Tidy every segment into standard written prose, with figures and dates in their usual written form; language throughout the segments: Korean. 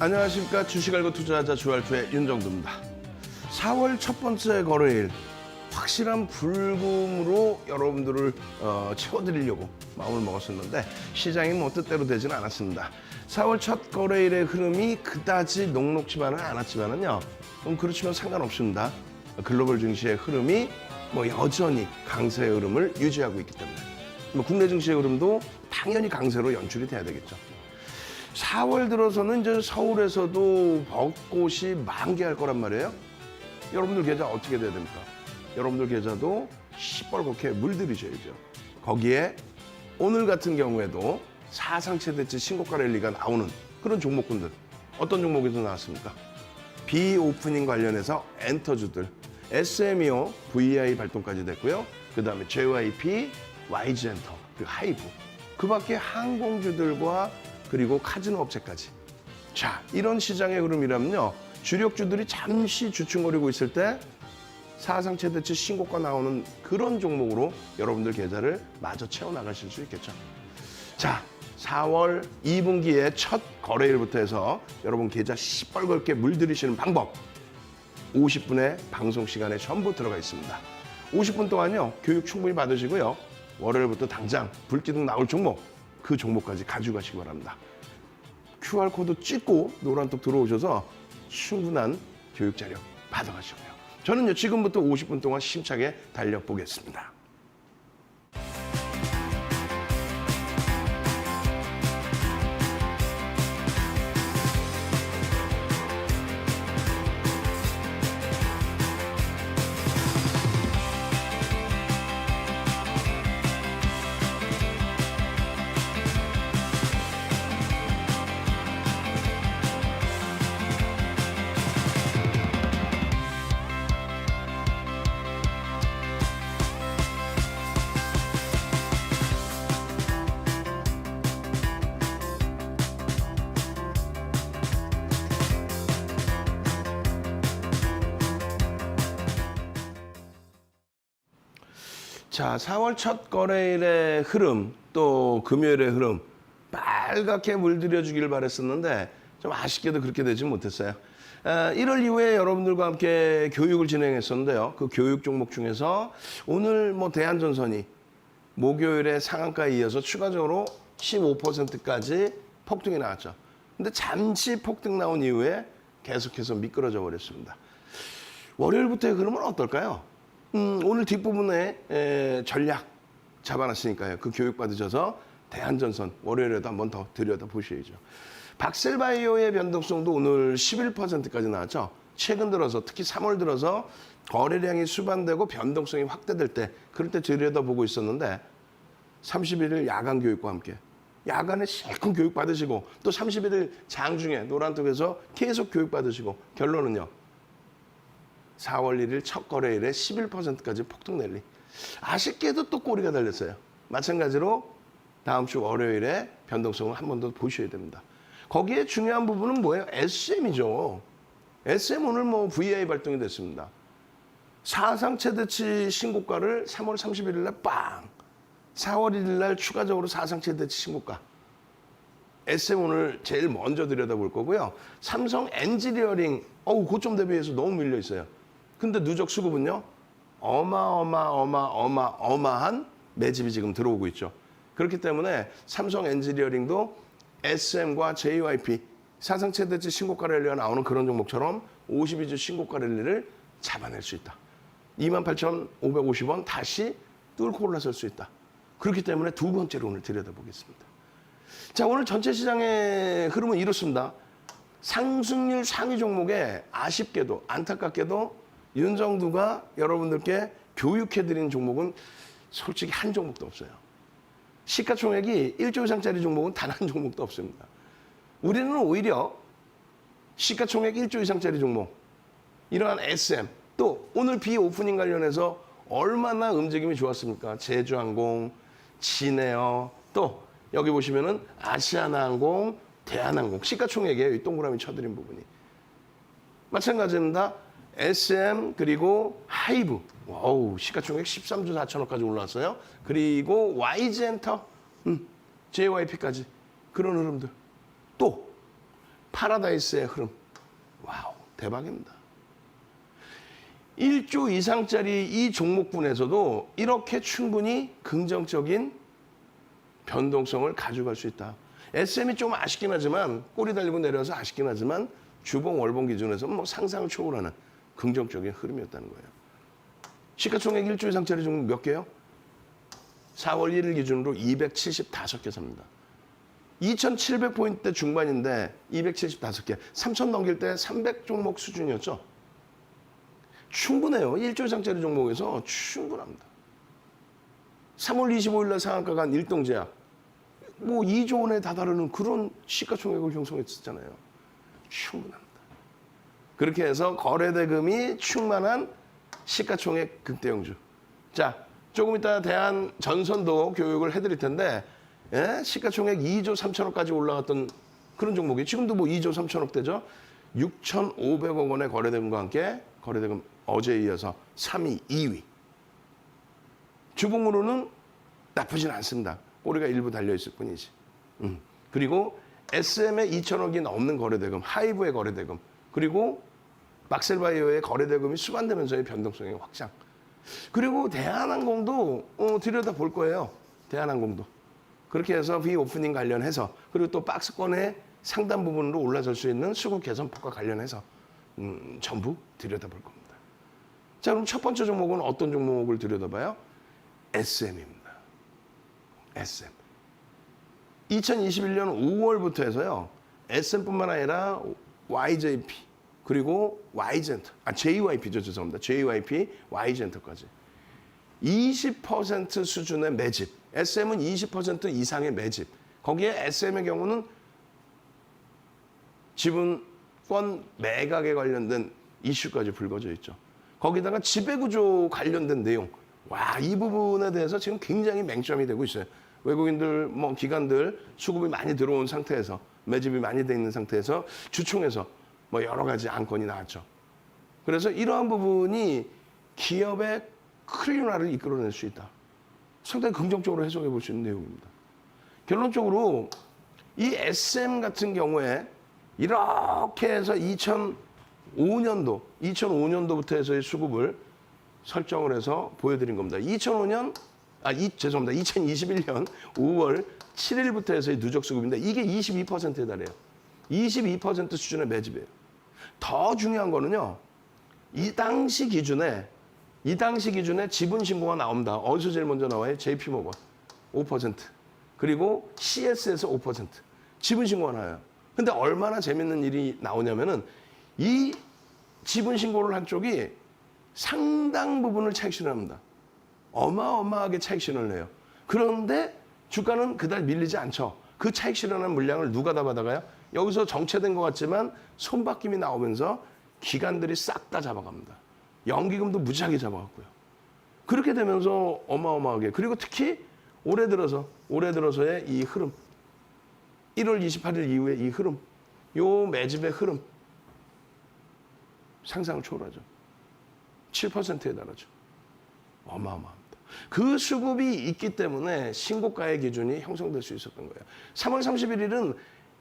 안녕하십니까. 주식 알고 투자하자 주알투의 윤정두입니다. 4월 첫 번째 거래일 확실한 불금으로 여러분들을 채워드리려고 마음을 먹었었는데 시장이 뭐 뜻대로 되지는 않았습니다. 4월 첫 거래일의 흐름이 그다지 녹록지만은 않았지만은요. 그렇지만 상관없습니다. 글로벌 증시의 흐름이 뭐 여전히 강세의 흐름을 유지하고 있기 때문에 뭐 국내 증시의 흐름도 당연히 강세로 연출이 돼야 되겠죠. 4월 들어서는 이제 서울에서도 벚꽃이 만개할 거란 말이에요. 여러분들 계좌 어떻게 돼야 됩니까? 여러분들 계좌도 시뻘겋게 물들이셔야죠. 거기에 오늘 같은 경우에도 사상 최대치 신고가 랠리가 나오는 그런 종목군들. 어떤 종목에서 나왔습니까? 비오프닝 관련해서 엔터주들, SMEO, VI 발동까지 됐고요. 그 다음에 JYP, YG엔터, 그 하이브. 그 밖에 항공주들과 그리고 카지노 업체까지. 자, 이런 시장의 흐름이라면요. 주력주들이 잠시 주춤거리고 있을 때 사상 최대치 신고가 나오는 그런 종목으로 여러분들 계좌를 마저 채워나가실 수 있겠죠. 자, 4월 2분기의 첫 거래일부터 해서 여러분 계좌 시뻘겋게 물들이시는 방법 50분의 방송 시간에 전부 들어가 있습니다. 50분 동안요. 교육 충분히 받으시고요. 월요일부터 당장 불기둥 나올 종목 그 종목까지 가지고 가시기 바랍니다. QR코드 찍고 노란톡 들어오셔서 충분한 교육 자료 받아가시고요. 저는요 지금부터 50분 동안 힘차게 달려보겠습니다. 자, 4월 첫 거래일의 흐름, 또 금요일의 흐름 빨갛게 물들여주길 바랬었는데 좀 아쉽게도 그렇게 되지 못했어요. 1월 이후에 여러분들과 함께 교육을 진행했었는데요. 그 교육 종목 중에서 오늘 뭐 대한전선이 목요일에 상한가에 이어서 추가적으로 15%까지 폭등이 나왔죠. 근데 잠시 폭등 나온 이후에 계속해서 미끄러져 버렸습니다. 월요일부터의 흐름은 어떨까요? 오늘 뒷부분에 전략 잡아놨으니까요. 그 교육 받으셔서 대한전선 월요일에도 한번 더 들여다보셔야죠. 박셀바이오의 변동성도 오늘 11%까지 나왔죠. 최근 들어서 특히 3월 들어서 거래량이 수반되고 변동성이 확대될 때 그럴 때 들여다보고 있었는데 31일 야간 교육과 함께 야간에 실컷 교육 받으시고 또 31일 장중에 노란톡에서 계속 교육 받으시고 결론은요. 4월 1일 첫 거래일에 11%까지 폭등 랠리. 아쉽게도 또 꼬리가 달렸어요. 마찬가지로 다음 주 월요일에 변동성을 한 번 더 보셔야 됩니다. 거기에 중요한 부분은 뭐예요? SM이죠. SM 오늘 뭐 VI 발동이 됐습니다. 사상 최대치 신고가를 3월 31일 날 빵. 4월 1일 날 추가적으로 사상 최대치 신고가. SM 오늘 제일 먼저 들여다볼 거고요. 삼성 엔지니어링, 고점 대비해서 너무 밀려 있어요. 근데 누적 수급은요, 어마어마한 매집이 지금 들어오고 있죠. 그렇기 때문에 삼성 엔지니어링도 SM과 JYP, 사상 최대치 신고가 랠리가 나오는 그런 종목처럼 52주 신고가 랠리를 잡아낼 수 있다. 28,550원 다시 뚫고 올라설 수 있다. 그렇기 때문에 두 번째로 오늘 들여다보겠습니다. 자, 오늘 전체 시장의 흐름은 이렇습니다. 상승률 상위 종목에 아쉽게도 안타깝게도 윤정두가 여러분들께 교육해드린 종목은 솔직히 한 종목도 없어요. 시가총액이 1조 이상짜리 종목은 단 한 종목도 없습니다. 우리는 오히려 시가총액 1조 이상짜리 종목, 이러한 SM, 또 오늘 비오프닝 관련해서 얼마나 움직임이 좋았습니까? 제주항공, 진에어, 또 여기 보시면은 아시아나항공, 대한항공, 시가총액에 이 동그라미 쳐드린 부분이. 마찬가지입니다. SM 그리고 하이브. 와우, 시가총액 13조 4천억까지 올라왔어요. 그리고 YG엔터, JYP까지 그런 흐름들. 또 파라다이스의 흐름. 와우, 대박입니다. 1조 이상짜리 이 종목군에서도 이렇게 충분히 긍정적인 변동성을 가져갈 수 있다. SM이 좀 아쉽긴 하지만 꼬리 달리고 내려서 아쉽긴 하지만 주봉 월봉 기준에서 뭐 상상을 초월하는 긍정적인 흐름이었다는 거예요. 시가총액 1조 이상짜리 종목 몇 개요? 4월 1일 기준으로 275개 삽니다. 2,700포인트 중반인데 275개. 3,000 넘길 때 300종목 수준이었죠. 충분해요. 1조 이상짜리 종목에서 충분합니다. 3월 25일 날 상한가가 한 일동제약. 뭐 2조 원에 다다르는 그런 시가총액을 형성했었잖아요. 충분합니다. 그렇게 해서 거래대금이 충만한 시가총액 극대형주. 자, 조금 이따 대한전선도 교육을 해드릴 텐데 시가총액 2조 3천억까지 올라갔던 그런 종목이 지금도 뭐 2조 3천억 대죠. 6,500억 원의 거래대금과 함께 거래대금 어제에 이어서 3위, 2위. 주봉으로는 나쁘진 않습니다. 꼬리가 일부 달려있을 뿐이지. 그리고 SM의 2천억이 넘는 거래대금, 하이브의 거래대금, 그리고 막셀바이오의 거래대금이 수반되면서의 변동성의 확장. 그리고 대한항공도 들여다볼 거예요. 대한항공도. 그렇게 해서 비오프닝 관련해서 그리고 또 박스권의 상단 부분으로 올라설 수 있는 수급 개선폭과 관련해서 전부 들여다볼 겁니다. 자, 그럼 첫 번째 종목은 어떤 종목을 들여다봐요? SM입니다. SM. 2021년 5월부터 해서요. SM뿐만 아니라 YJP 그리고 Y젠터, JYP죠. 죄송합니다. JYP, Y젠터까지. 20% 수준의 매집. SM은 20% 이상의 매집. 거기에 SM의 경우는 지분권 매각에 관련된 이슈까지 불거져 있죠. 거기다가 지배구조 관련된 내용. 와, 이 부분에 대해서 지금 굉장히 맹점이 되고 있어요. 외국인들, 뭐 기관들 수급이 많이 들어온 상태에서 매집이 많이 돼 있는 상태에서 주총에서 뭐 여러 가지 안건이 나왔죠. 그래서 이러한 부분이 기업의 클린화를 이끌어낼 수 있다. 상당히 긍정적으로 해석해 볼 수 있는 내용입니다. 결론적으로 이 SM 같은 경우에 이렇게 해서 2005년도부터 해서의 수급을 설정을 해서 보여드린 겁니다. 2021년 5월 7일부터 해서의 누적 수급인데 이게 22%에 달해요. 22% 수준의 매집이에요. 더 중요한 거는요. 이 당시 기준에 지분 신고가 나옵니다. 어디서 제일 먼저 나와요? JP모건 5%. 그리고 CS에서 5%. 지분 신고가 나와요. 근데 얼마나 재밌는 일이 나오냐면은 이 지분 신고를 한 쪽이 상당 부분을 차익 실현합니다. 어마어마하게 차익 실현을 해요. 그런데 주가는 그달 밀리지 않죠. 그 차익 실현한 물량을 누가 다 받아가요? 여기서 정체된 것 같지만 손바뀜이 나오면서 기관들이 싹 다 잡아갑니다. 연기금도 무지하게 잡아갔고요. 그렇게 되면서 어마어마하게 그리고 특히 올해 들어서의 이 흐름 1월 28일 이후에 이 흐름 요 매집의 흐름 상상을 초월하죠. 7%에 달하죠. 어마어마합니다. 그 수급이 있기 때문에 신고가의 기준이 형성될 수 있었던 거예요. 3월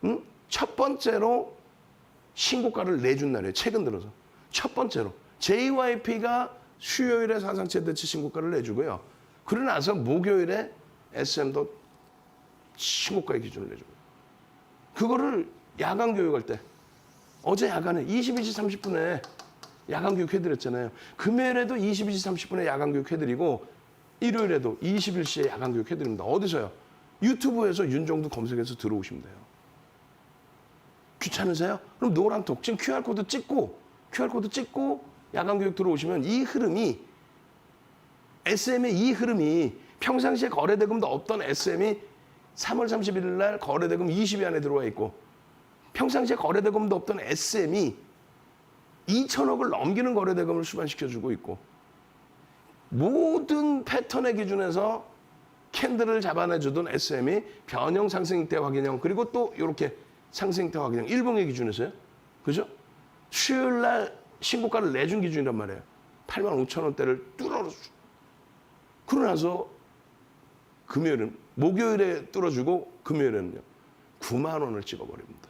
31일은 첫 번째로 신고가를 내준 날이에요. 최근 들어서. 첫 번째로. JYP가 수요일에 사상 최대치 신고가를 내주고요. 그러고 나서 목요일에 SM도 신고가의 기준을 내주고요. 그거를 야간 교육할 때 어제 야간에 22시 30분에 야간 교육 해드렸잖아요. 금요일에도 22시 30분에 야간 교육 해드리고 일요일에도 21시에 야간 교육 해드립니다. 어디서요? 유튜브에서 윤정두 검색해서 들어오시면 돼요. 귀찮으세요? 그럼 노란톡 지금 QR코드 찍고 야간 교육 들어오시면 이 흐름이 SM의 이 흐름이 평상시에 거래대금도 없던 SM이 3월 31일 날 거래대금 20위 안에 들어와 있고 평상시에 거래대금도 없던 SM이 2천억을 넘기는 거래대금을 수반시켜주고 있고 모든 패턴의 기준에서 캔들을 잡아내주던 SM이 변형 상승익대 확인형 그리고 또 이렇게 상승익대 확인형 일봉의 기준에서요. 그죠? 수요일 날 신고가를 내준 기준이란 말이에요. 8만 5천 원대를 뚫어주고 그러고 나서 목요일에 뚫어주고 금요일에는요. 9만 원을 찍어버립니다.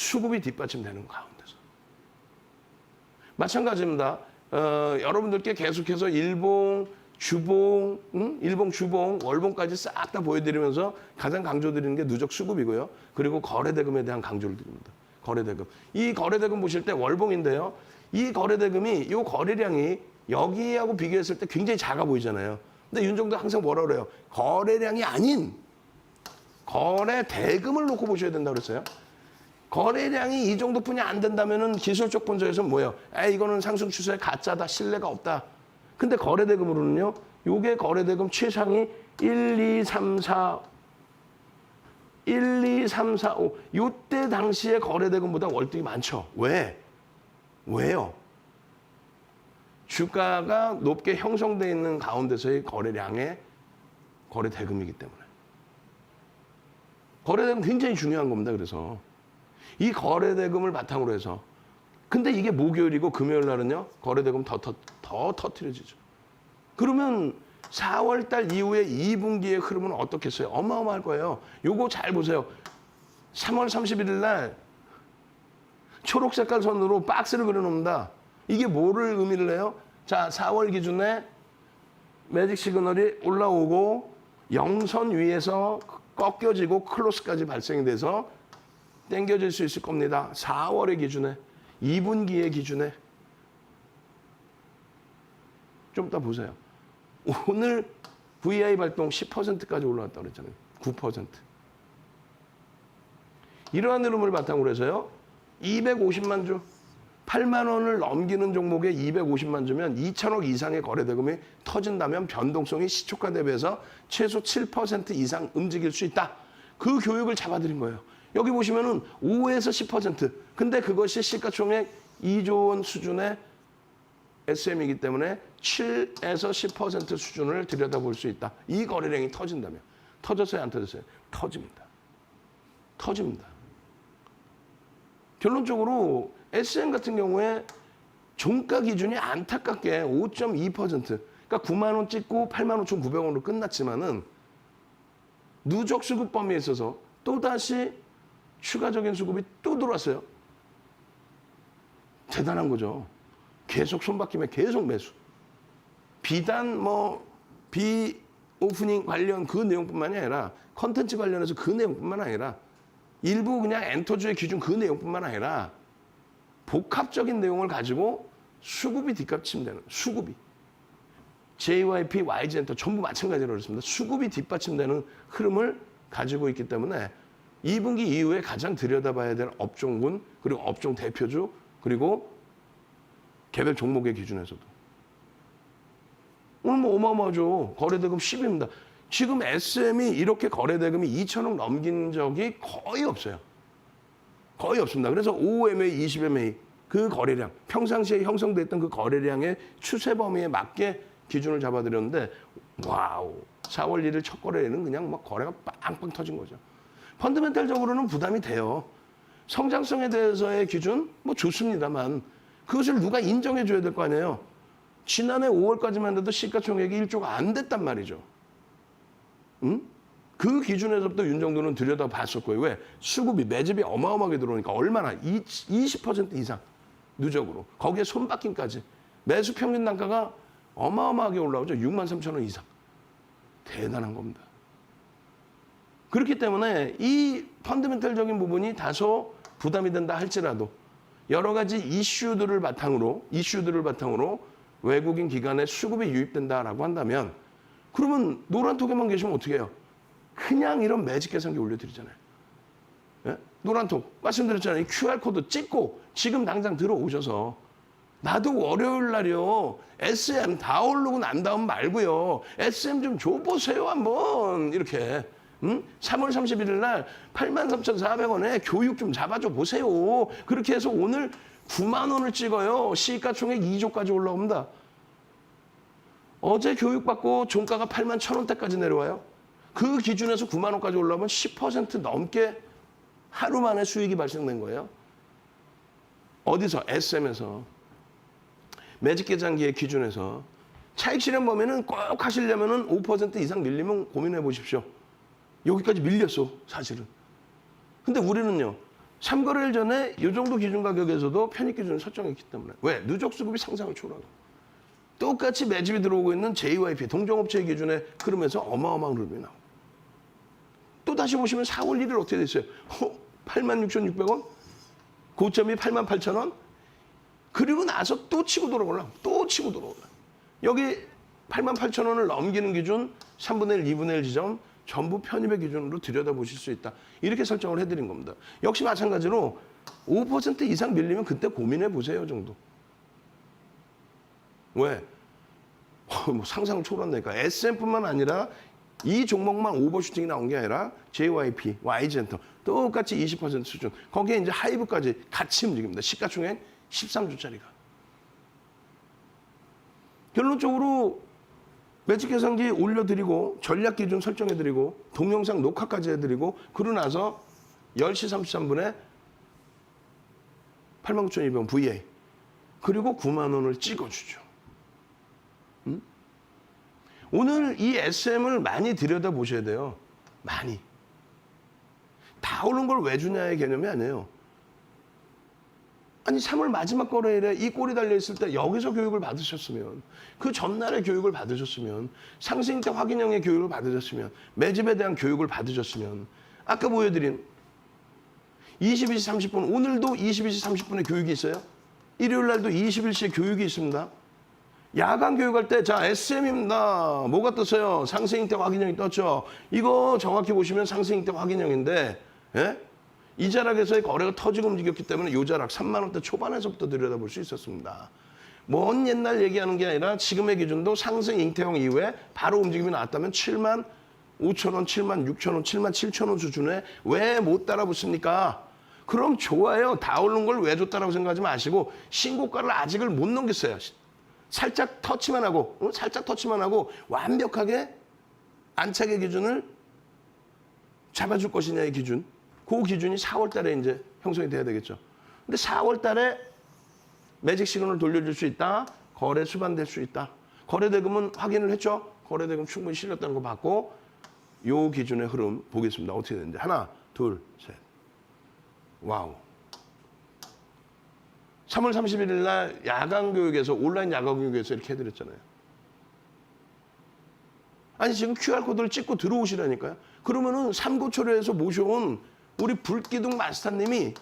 수급이 뒷받침되는 가운데서. 마찬가지입니다. 여러분들께 계속해서 일봉, 주봉, 일봉, 주봉, 월봉까지 싹 다 보여드리면서 가장 강조드리는 게 누적 수급이고요. 그리고 거래대금에 대한 강조를 드립니다. 거래대금. 이 거래대금 보실 때 월봉인데요. 이 거래대금이, 이 거래량이 여기하고 비교했을 때 굉장히 작아 보이잖아요. 근데 윤정도 항상 뭐라 그래요? 거래량이 아닌 거래대금을 놓고 보셔야 된다고 그랬어요. 거래량이 이 정도뿐이 안 된다면은 기술적 본질에서는 뭐예요? 이거는 상승 추세에 가짜다, 신뢰가 없다. 근데 거래대금으로는요, 요게 거래대금 최상위 1, 2, 3, 4, 5. 요때 당시에 거래대금보다 월등히 많죠. 왜요? 주가가 높게 형성되어 있는 가운데서의 거래량의 거래대금이기 때문에. 거래대금 굉장히 중요한 겁니다. 그래서 이 거래대금을 바탕으로 해서, 근데 이게 목요일이고 금요일 날은요, 거래대금 더 터트려지죠. 그러면 4월 달 이후에 2분기의 흐름은 어떻겠어요? 어마어마할 거예요. 요거 잘 보세요. 3월 31일 날 초록 색깔 선으로 박스를 그려놓습니다. 이게 뭐를 의미를 해요? 자, 4월 기준에 매직 시그널이 올라오고 영선 위에서 꺾여지고 클로스까지 발생이 돼서 당겨질 수 있을 겁니다. 4월의 기준에, 2분기의 기준에. 좀 이따 보세요. 오늘 VI 발동 10%까지 올라왔다고 그랬잖아요. 9%. 이러한 흐름을 바탕으로 해서요. 250만 주, 8만 원을 넘기는 종목에 250만 주면 2천억 이상의 거래대금이 터진다면 변동성이 시초가 대비해서 최소 7% 이상 움직일 수 있다. 그 교육을 잡아드린 거예요. 여기 보시면은 5에서 10%. 근데 그것이 시가총액 2조 원 수준의 SM이기 때문에 7에서 10% 수준을 들여다볼 수 있다. 이 거래량이 터진다면. 터졌어요, 안 터졌어요? 터집니다. 결론적으로 SM 같은 경우에 종가 기준이 안타깝게 5.2%. 그러니까 9만 원 찍고 8만 5,900원으로 끝났지만은 누적 수급 범위에 있어서 또다시 추가적인 수급이 또 들어왔어요. 대단한 거죠. 계속 손바뀜에 계속 매수. 비단 비오프닝 관련 그 내용뿐만이 아니라 컨텐츠 관련해서 그 내용뿐만 아니라 일부 그냥 엔터주의 기준 그 내용뿐만 아니라 복합적인 내용을 가지고 수급이 뒷받침되는 수급이 JYP, YG엔터 전부 마찬가지로 그렇습니다. 수급이 뒷받침되는 흐름을 가지고 있기 때문에 2분기 이후에 가장 들여다봐야 될 업종군 그리고 업종 대표주 그리고 개별 종목의 기준에서도 오늘 어마어마하죠. 거래대금 10입니다. 지금 SM이 이렇게 거래대금이 2천억 넘긴 적이 거의 없어요. 거의 없습니다. 그래서 5MA, 20MA 그 거래량, 평상시에 형성됐던 그 거래량의 추세 범위에 맞게 기준을 잡아드렸는데 와우, 4월 1일 첫 거래에는 그냥 막 거래가 빵빵 터진 거죠. 펀더멘탈적으로는 부담이 돼요. 성장성에 대해서의 기준 좋습니다만 그것을 누가 인정해 줘야 될 거 아니에요. 지난해 5월까지만 해도 시가총액이 1조가 안 됐단 말이죠. 그 기준에서부터 윤정도는 들여다봤었고요. 왜? 수급이, 매집이 어마어마하게 들어오니까 얼마나 20% 이상 누적으로. 거기에 손바뀜까지. 매수 평균 단가가 어마어마하게 올라오죠. 63,000원 이상. 대단한 겁니다. 그렇기 때문에 이 펀더멘탈적인 부분이 다소 부담이 된다 할지라도 여러 가지 이슈들을 바탕으로 외국인 기관에 수급이 유입된다라고 한다면 그러면 노란톡에만 계시면 어떻게 해요? 그냥 이런 매직 계산기 올려드리잖아요. 예? 노란톡 말씀드렸잖아요. QR코드 찍고 지금 당장 들어오셔서 나도 월요일 날이요. SM 다 오르고 난 다음 말고요. SM 좀 줘보세요 한번 이렇게. 3월 31일 날 83,400원에 교육 좀 잡아줘 보세요. 그렇게 해서 오늘 9만 원을 찍어요. 시가총액 2조까지 올라옵니다. 어제 교육받고 종가가 81,000원대까지 내려와요. 그 기준에서 9만 원까지 올라오면 10% 넘게 하루 만에 수익이 발생된 거예요. 어디서? SM에서. 매직 계산기의 기준에서. 차익 실현 범위는 꼭 하시려면 5% 이상 밀리면 고민해 보십시오. 여기까지 밀렸어, 사실은. 근데 우리는요, 3거래일 전에 이 정도 기준 가격에서도 편입 기준을 설정했기 때문에. 왜? 누적 수급이 상상을 초월하고. 똑같이 매집이 들어오고 있는 JYP, 동종업체의 기준에 흐름에서 어마어마한 흐름이 나오고. 또 다시 보시면 4월 1일 어떻게 됐어요? 86,600원? 고점이 88,000원? 그리고 나서 또 치고 돌아올라. 또 치고 돌아올라. 여기 88,000원을 넘기는 기준, 3분의 1, 2분의 1 지점, 전부 편입의 기준으로 들여다보실 수 있다. 이렇게 설정을 해드린 겁니다. 역시 마찬가지로 5% 이상 밀리면 그때 고민해 보세요 정도. 왜? 뭐 상상을 초월한다니까. SM뿐만 아니라 이 종목만 오버슈팅이 나온 게 아니라 JYP, Y젠터 똑같이 20% 수준. 거기에 이제 하이브까지 같이 움직입니다. 시가총액 13조짜리가. 결론적으로 매직 계산기 올려드리고 전략 기준 설정해드리고 동영상 녹화까지 해드리고 그러고 나서 10시 33분에 89,200원 VA 그리고 9만 원을 찍어주죠. 오늘 이 SM을 많이 들여다보셔야 돼요. 많이. 다 오른 걸 왜 주냐의 개념이 아니에요. 아니 3월 마지막 거래일에 이 꼴이 달려있을 때 여기서 교육을 받으셨으면 그 전날에 교육을 받으셨으면 상승 때 확인형의 교육을 받으셨으면 매집에 대한 교육을 받으셨으면 아까 보여드린 22시 30분 오늘도 22시 30분에 교육이 있어요. 일요일 날도 21시에 교육이 있습니다. 야간 교육할 때 자 SM입니다. 뭐가 떴어요? 상승 때 확인형이 떴죠. 이거 정확히 보시면 상승 때 확인형인데 예? 이 자락에서의 거래가 터지고 움직였기 때문에 이 자락 3만 원대 초반에서부터 들여다볼 수 있었습니다. 먼 옛날 얘기하는 게 아니라 지금의 기준도 상승 잉태형 이후에 바로 움직임이 나왔다면 7만 5천 원, 7만 6천 원, 7만 7천 원 수준에 왜 못 따라붙습니까? 그럼 좋아요. 다 오른 걸 왜 줬다라고 생각하지 마시고 신고가를 아직을 못 넘겼어요. 살짝 터치만 하고 완벽하게 안착의 기준을 잡아줄 것이냐의 기준. 그 기준이 4월 달에 이제 형성이 돼야 되겠죠. 근데 4월 달에 매직 시그널을 돌려줄 수 있다. 거래 수반될 수 있다. 거래 대금은 확인을 했죠. 거래 대금 충분히 실렸다는 거 봤고 요 기준의 흐름 보겠습니다. 어떻게 되는지. 하나, 둘, 셋. 와우. 3월 31일 날 야간 교육에서 온라인 야간 교육에서 이렇게 해드렸잖아요. 아니 지금 QR코드를 찍고 들어오시라니까요. 그러면은 삼고초려에서 모셔온 우리 불기둥 마스터님이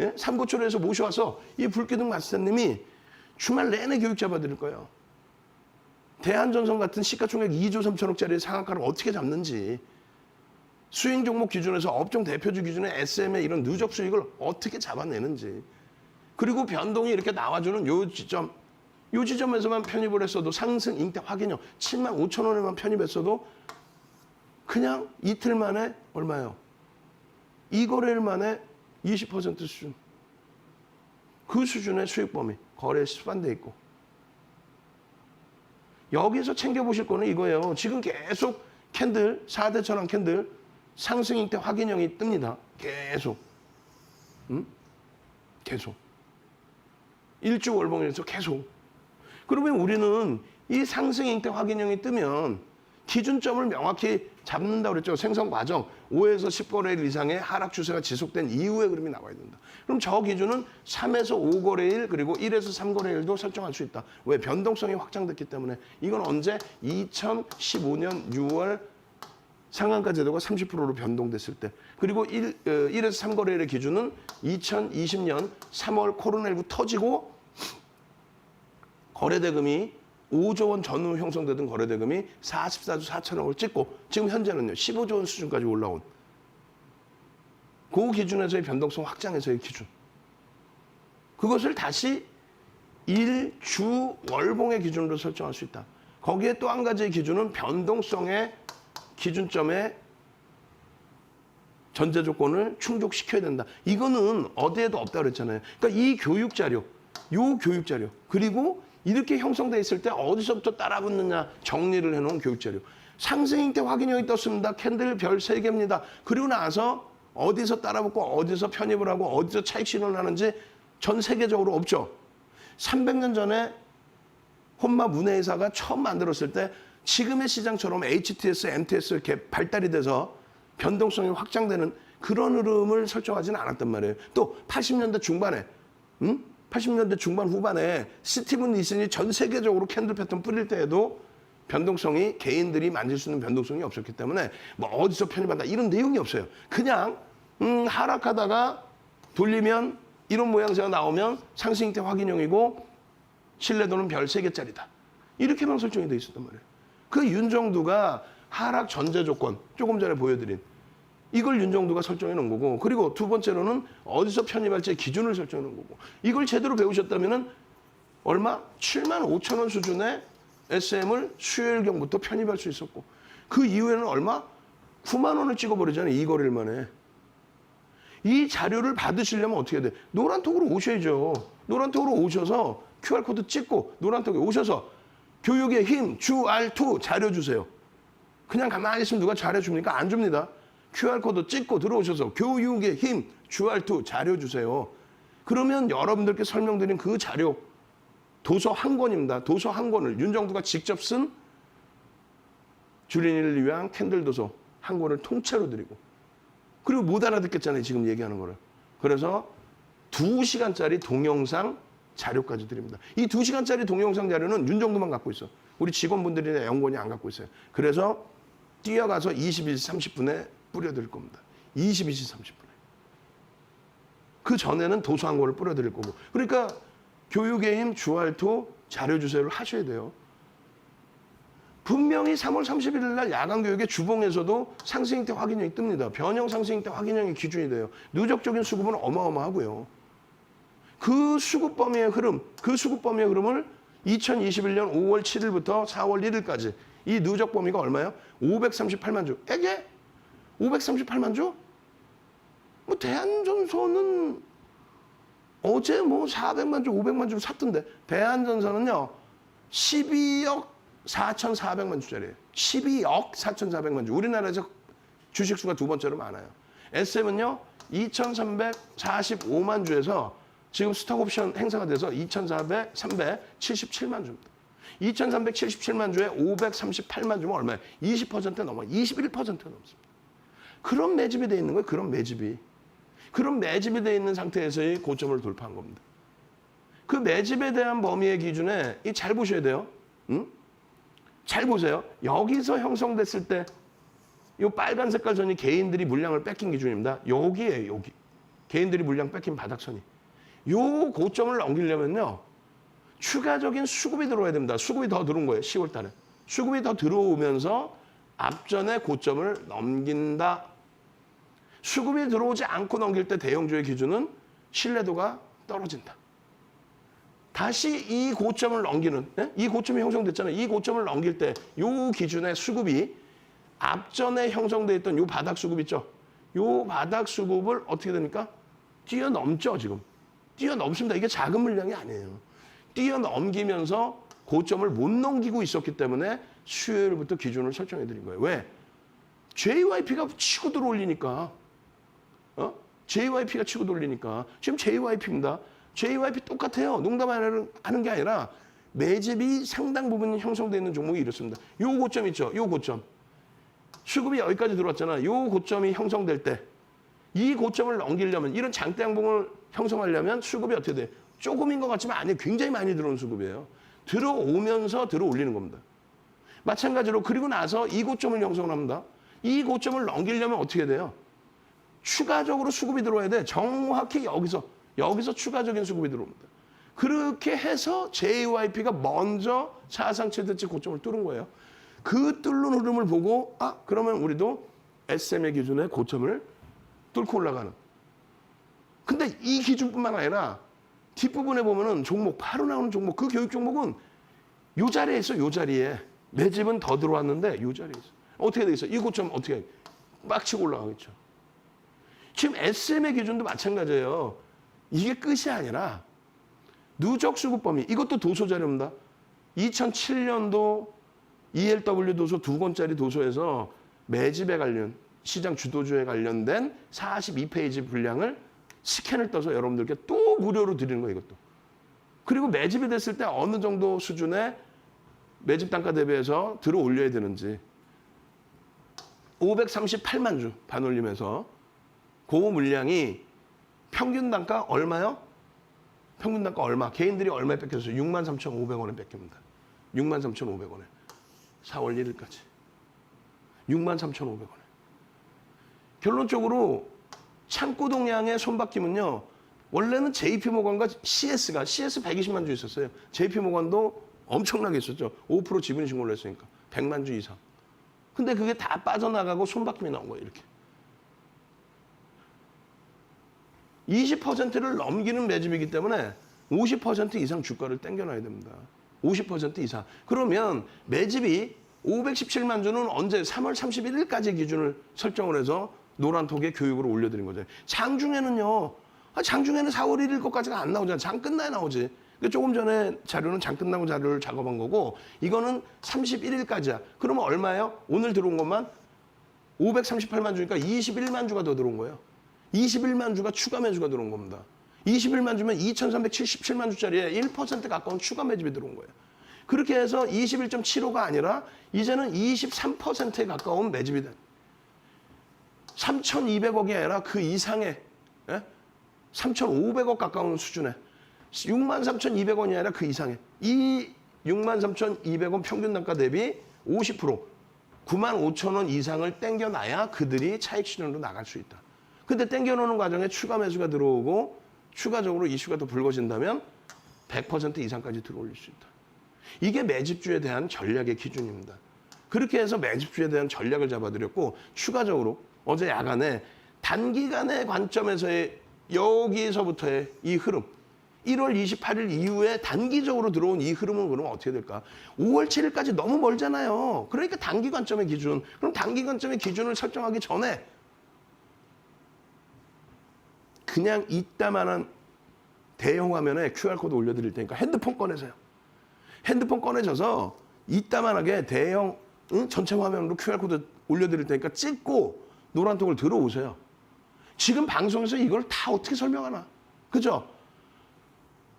예? 삼고초려에서 모셔와서 이 불기둥 마스터님이 주말 내내 교육 잡아드릴 거예요. 대한전선 같은 시가총액 2조 3천억짜리 상한가를 어떻게 잡는지 수익 종목 기준에서 업종 대표주 기준의 SM의 이런 누적 수익을 어떻게 잡아내는지 그리고 변동이 이렇게 나와주는 요 지점에서만 편입을 했어도 상승 잉태 확인형 7만 5천 원에만 편입했어도 그냥 이틀 만에 얼마예요? 이 거래일 만에 20% 수준. 그 수준의 수익 범위, 거래에 수반돼 있고. 여기서 챙겨보실 거는 이거예요. 지금 계속 캔들, 4대 천왕 캔들, 상승 잉태 확인형이 뜹니다. 계속. 계속. 일주 월봉에서 계속. 그러면 우리는 이 상승 잉태 확인형이 뜨면 기준점을 명확히 잡는다고 그랬죠. 생성 과정 5에서 10거래일 이상의 하락 추세가 지속된 이후의 그림이 나와야 된다. 그럼 저 기준은 3에서 5거래일 그리고 1에서 3거래일도 설정할 수 있다. 왜? 변동성이 확장됐기 때문에. 이건 언제? 2015년 6월 상한가 제도가 30%로 변동됐을 때. 그리고 1에서 3거래일의 기준은 2020년 3월 코로나19 터지고 거래대금이 5조 원 전후 형성되던 거래대금이 44조 4천억을 찍고 지금 현재는요 15조 원 수준까지 올라온 그 기준에서의 변동성 확장에서의 기준. 그것을 다시 일주 월봉의 기준으로 설정할 수 있다. 거기에 또 한 가지의 기준은 변동성의 기준점에 전제 조건을 충족시켜야 된다. 이거는 어디에도 없다고 그랬잖아요. 그러니까 이 교육 자료, 그리고 이렇게 형성돼 있을 때 어디서부터 따라붙느냐 정리를 해놓은 교육 자료. 상승 잉태 확인형이 떴습니다. 캔들 별 3개입니다. 그리고 나서 어디서 따라붙고 어디서 편입을 하고 어디서 차익 실현을 하는지 전 세계적으로 없죠. 300년 전에 혼마 문해회사가 처음 만들었을 때 지금의 시장처럼 HTS, MTS 이렇게 발달이 돼서 변동성이 확장되는 그런 흐름을 설정하지는 않았단 말이에요. 또 80년대 중반에 80년대 중반 후반에 스티븐 니슨이 전 세계적으로 캔들 패턴 뿌릴 때에도 변동성이 개인들이 만질 수 있는 변동성이 없었기 때문에 뭐 어디서 편입한다 이런 내용이 없어요. 그냥 하락하다가 돌리면 이런 모양새가 나오면 상승 때 확인형이고 신뢰도는 별 3개짜리다. 이렇게만 설정이 돼 있었단 말이에요. 그 윤정두가 하락 전제 조건 조금 전에 보여드린 이걸 윤정두가 설정해 놓은 거고, 그리고 두 번째로는 어디서 편입할지 기준을 설정해 놓은 거고, 이걸 제대로 배우셨다면은 얼마? 7만 5천 원 수준의 SM을 수요일경부터 편입할 수 있었고, 그 이후에는 얼마? 9만 원을 찍어버리잖아요. 이 거래일 만에. 이 자료를 받으시려면 어떻게 해야 돼? 노란톡으로 오셔야죠. 노란톡으로 오셔서 QR코드 찍고 노란톡에 오셔서 교육의 힘, 주알2 자료 주세요. 그냥 가만히 있으면 누가 잘해줍니까? 안 줍니다. QR코드 찍고 들어오셔서 교육의 힘, 주알2 자료 주세요. 그러면 여러분들께 설명드린 그 자료, 도서 한 권입니다. 도서 한 권을 윤정두가 직접 쓴 주린이를 위한 캔들 도서 한 권을 통째로 드리고, 그리고 못 알아듣겠잖아요. 지금 얘기하는 거를. 그래서 2시간짜리 동영상 자료까지 드립니다. 이 2시간짜리 동영상 자료는 윤정두만 갖고 있어. 우리 직원분들이나 연구원이 안 갖고 있어요. 그래서 뛰어가서 22시 30분에 뿌려드릴 겁니다. 22시 30분에. 그 전에는 도서 한 권을 뿌려드릴 거고. 그러니까 교육의 힘, 주알2 자료 주세요를 하셔야 돼요. 분명히 3월 31일 날 야간교육의 주봉에서도 상승형태 확인형이 뜹니다. 변형 상승형태 확인형이 기준이 돼요. 누적적인 수급은 어마어마하고요. 그 수급 범위의 흐름, 그 수급 범위의 흐름을 2021년 5월 7일부터 4월 1일까지 이 누적 범위가 얼마예요? 538만 주. 에게? 538만 주? 뭐 대한전선은 어제 뭐 400만 주, 500만 주 샀던데, 대한전선은요 12억 4,400만 주짜리예요. 12억 4,400만 주. 우리나라에서 주식수가 두 번째로 많아요. SM은요 2,345만 주에서 지금 스톡옵션 행사가 돼서 2,377만 주입니다. 2,377만 주에 538만 주면 얼마예요? 20% 넘어요. 21% 넘습니다. 그런 매집이 돼 있는 거예요. 그런 매집이. 그런 매집이 돼 있는 상태에서의 고점을 돌파한 겁니다. 그 매집에 대한 범위의 기준에 잘 보셔야 돼요. 잘 보세요. 여기서 형성됐을 때 이 빨간 색깔 선이 개인들이 물량을 뺏긴 기준입니다. 여기에요. 여기. 개인들이 물량 뺏긴 바닥선이. 요 고점을 넘기려면요. 추가적인 수급이 들어와야 됩니다. 수급이 더 들어온 거예요. 10월 달에. 수급이 더 들어오면서 앞전의 고점을 넘긴다. 수급이 들어오지 않고 넘길 때 대형주의 기준은 신뢰도가 떨어진다. 다시 이 고점을 넘기는, 이 고점이 형성됐잖아요. 이 고점을 넘길 때 이 기준의 수급이 앞전에 형성돼 있던 이 바닥 수급 있죠. 이 바닥 수급을 어떻게 됩니까? 뛰어넘죠, 지금. 뛰어넘습니다. 이게 작은 물량이 아니에요. 뛰어넘기면서 고점을 못 넘기고 있었기 때문에 수요일부터 기준을 설정해 드린 거예요. 왜? JYP가 치고 들어올리니까. JYP가 치고 돌리니까. 지금 JYP입니다. JYP 똑같아요. 농담하는 게 아니라 매집이 상당 부분 형성되어 있는 종목이 이렇습니다. 요 고점 있죠? 요 고점. 수급이 여기까지 들어왔잖아. 요 고점이 형성될 때 이 고점을 넘기려면, 이런 장대 양봉을 형성하려면 수급이 어떻게 돼? 조금인 것 같지만 아니에요. 굉장히 많이 들어오는 수급이에요. 들어오면서 들어올리는 겁니다. 마찬가지로 그리고 나서 이 고점을 형성을 합니다. 이 고점을 넘기려면 어떻게 돼요? 추가적으로 수급이 들어와야 돼. 정확히 여기서 추가적인 수급이 들어옵니다. 그렇게 해서 JYP가 먼저 사상 최대치 고점을 뚫은 거예요. 그 뚫는 흐름을 보고 그러면 우리도 SM의 기준의 고점을 뚫고 올라가는. 근데 이 기준뿐만 아니라 뒷부분에 보면은 종목, 바로 나오는 종목, 그 교육 종목은 요 자리에 있어. 요 자리에. 매집은 더 들어왔는데 요 자리에 있어. 어떻게 돼 있어? 이 고점 어떻게 해? 빡치고 올라가겠죠. 지금 SM의 기준도 마찬가지예요. 이게 끝이 아니라 누적 수급 범위, 이것도 도서 자료입니다. 2007년도 ELW 도서 2권짜리 도서에서 매집에 관련, 시장 주도주에 관련된 42페이지 분량을 스캔을 떠서 여러분들께 또 무료로 드리는 거예요, 이것도. 그리고 매집이 됐을 때 어느 정도 수준의 매집 단가 대비해서 들어 올려야 되는지. 538만 주 반올림에서 그 물량이 평균 단가 얼마요? 평균 단가 얼마? 개인들이 얼마에 뺏겼어요? 63,500원에 뺏깁니다. 63,500원에. 4월 1일까지. 63,500원에. 결론적으로 창고 동량의 손바뀜은요. 원래는 JP모건과 CS 120만 주 있었어요. JP모건도 엄청나게 있었죠. 5% 지분 신고를 했으니까. 100만 주 이상. 근데 그게 다 빠져나가고 손바뀜이 나온 거예요. 이렇게. 20%를 넘기는 매집이기 때문에 50% 이상 주가를 땡겨놔야 됩니다. 50% 이상. 그러면 매집이 517만 주는 언제 3월 31일까지 기준을 설정을 해서 노란톡에 교육으로 올려드린 거죠. 장중에는요. 장중에는 4월 1일 것까지가 안 나오잖아요. 장 끝나야 나오지. 조금 전에 자료는 장 끝나고 자료를 작업한 거고 이거는 31일까지야. 그러면 얼마예요? 오늘 들어온 것만 538만 주니까 21만 주가 더 들어온 거예요. 21만 주가 추가 매수가 들어온 겁니다. 21만 주면 2,377만 주짜리에 1% 가까운 추가 매집이 들어온 거예요. 그렇게 해서 21.75가 아니라 이제는 23%에 가까운 매집이 된 3,200억이 아니라 그 이상의 3,500억 가까운 수준에 63,200원이 아니라 그 이상의 이 63,200원 평균 단가 대비 50% 95,000원 이상을 땡겨놔야 그들이 차익 실현으로 나갈 수 있다. 근데 땡겨놓는 과정에 추가 매수가 들어오고 추가적으로 이슈가 더 불거진다면 100% 이상까지 들어올릴 수 있다. 이게 매집주에 대한 전략의 기준입니다. 그렇게 해서 매집주에 대한 전략을 잡아드렸고 추가적으로 어제 야간에 단기간의 관점에서의 여기서부터의 이 흐름 1월 28일 이후에 단기적으로 들어온 이 흐름은 그러면 어떻게 될까? 5월 7일까지 너무 멀잖아요. 그러니까 단기 관점의 기준. 그럼 단기 관점의 기준을 설정하기 전에 그냥 이따만한 대형 화면에 QR코드 올려드릴 테니까 핸드폰 꺼내세요. 핸드폰 꺼내셔서 이따만하게 대형 전체 화면으로 QR코드 올려드릴 테니까 찍고 노란톡을 들어오세요. 지금 방송에서 이걸 다 어떻게 설명하나. 그죠?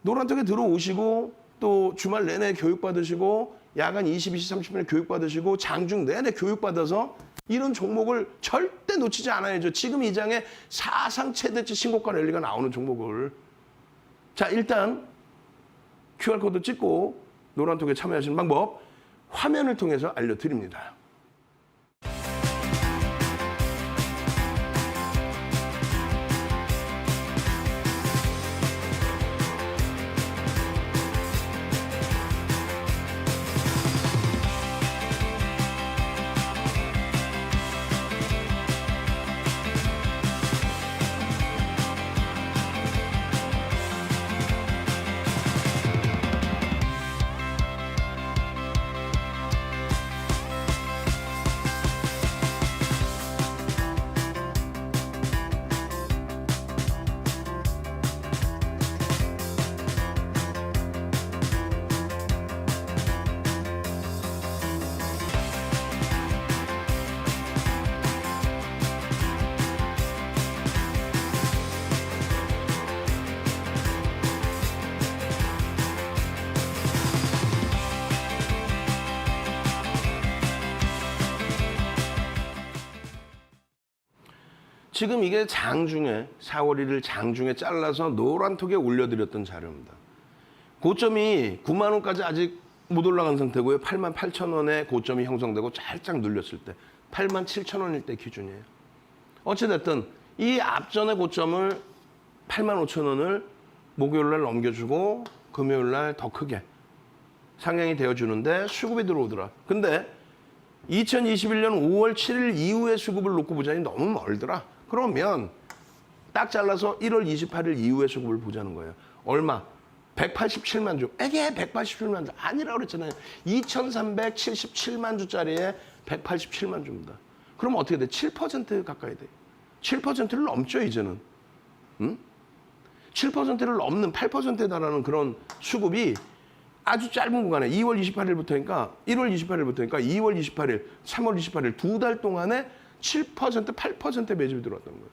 노란톡에 들어오시고 또 주말 내내 교육받으시고 야간 22시 30분에 교육받으시고 장중 내내 교육받아서 이런 종목을 절대 놓치지 않아야죠. 지금 이 장에 사상 최대치 신고가 랠리가 나오는 종목을. 자, 일단 QR코드 찍고 노란톡에 참여하시는 방법 화면을 통해서 알려드립니다. 지금 이게 장중에 4월 1일 장중에 잘라서 노란톡에 올려드렸던 자료입니다. 고점이 9만 원까지 아직 못 올라간 상태고요. 8만 8천 원에 고점이 형성되고 살짝 눌렸을 때 8만 7천 원일 때 기준이에요. 어찌됐든 이 앞전의 고점을 8만 5천 원을 목요일 날 넘겨주고 금요일 날 더 크게 상향이 되어주는데 수급이 들어오더라. 근데 2021년 5월 7일 이후의 수급을 놓고 보자니 너무 멀더라. 그러면 딱 잘라서 1월 28일 이후의 수급을 보자는 거예요. 얼마? 187만 주. 이게 187만 주. 아니라고 그랬잖아요. 2,377만 주짜리에 187만 주입니다. 그럼 어떻게 돼? 7% 가까이 돼. 7%를 넘죠, 이제는. 7%를 넘는 8%에 달하는 그런 수급이 아주 짧은 구간에 2월 28일부터니까 1월 28일부터니까 2월 28일, 3월 28일 두 달 동안에 7%, 8%의 매집이 들어왔다는 거예요.